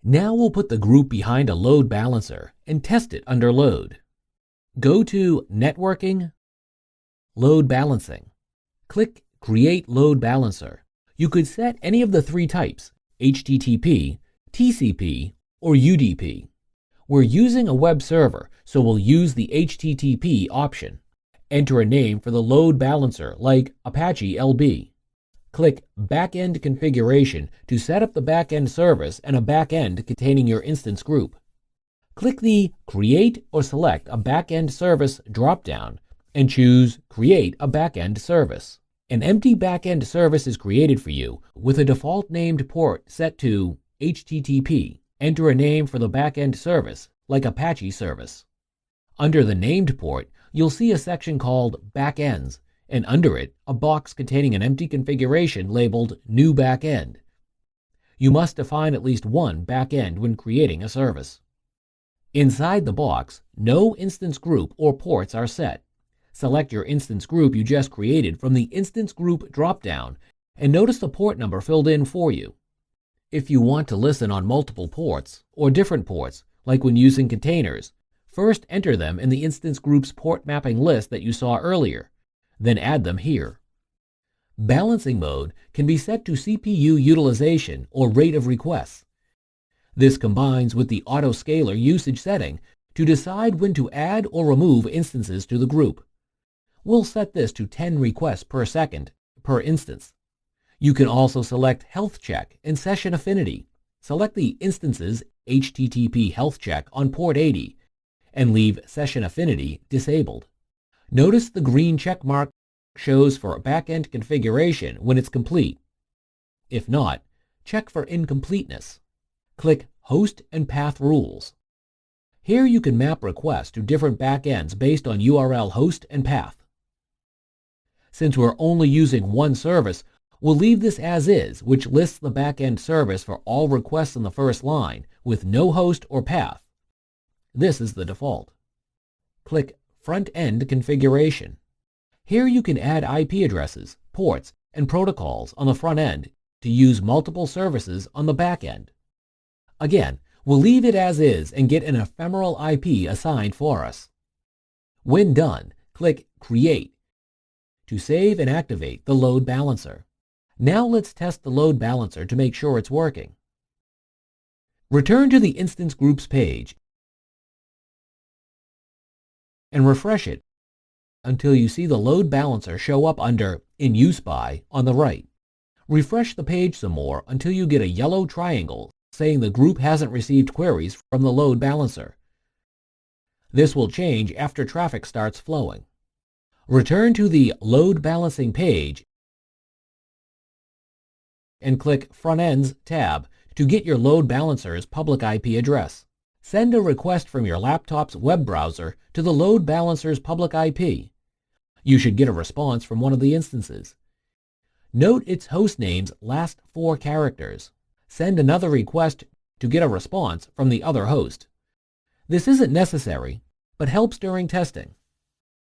Now we'll put the group behind a load balancer and test it under load. Go to Networking, Load Balancing. Click Create Load Balancer. You could set any of the three types, HTTP, TCP, or UDP. We're using a web server, so we'll use the HTTP option. Enter a name for the load balancer like Apache LB. Click Backend Configuration to set up the backend service and a backend containing your instance group. Click the Create or Select a Backend Service drop-down and choose Create a Backend Service. An empty backend service is created for you with a default named port set to HTTP. Enter a name for the backend service, like Apache Service. Under the named port, you'll see a section called Backends, and under it, a box containing an empty configuration labeled New Backend. You must define at least one backend when creating a service. Inside the box, no instance group or ports are set. Select your instance group you just created from the Instance Group drop-down and notice the port number filled in for you. If you want to listen on multiple ports or different ports, like when using containers, first enter them in the instance group's port mapping list that you saw earlier, then add them here. Balancing mode can be set to CPU utilization or rate of requests. This combines with the autoscaler usage setting to decide when to add or remove instances to the group. We'll set this to 10 requests per second per instance. You can also select Health Check and Session Affinity. Select the instance's HTTP Health Check on port 80 and leave Session Affinity disabled. Notice the green check mark shows for backend configuration when it's complete. If not, check for incompleteness. Click Host and Path Rules. Here you can map requests to different backends based on URL host and path. Since we're only using one service, we'll leave this as is, which lists the backend service for all requests in the first line with no host or path. This is the default. Click Front-End Configuration. Here you can add IP addresses, ports, and protocols on the front end to use multiple services on the back end. Again, we'll leave it as is and get an ephemeral IP assigned for us. When done, click Create to save and activate the load balancer. Now let's test the load balancer to make sure it's working. Return to the Instance Groups page and refresh it until you see the load balancer show up under In Use By on the right. Refresh the page some more until you get a yellow triangle saying the group hasn't received queries from the load balancer. This will change after traffic starts flowing. Return to the Load Balancing page and click Front Ends tab to get your load balancer's public IP address. Send a request from your laptop's web browser to the load balancer's public IP. You should get a response from one of the instances. Note its hostname's last 4 characters. Send another request to get a response from the other host. This isn't necessary, but helps during testing.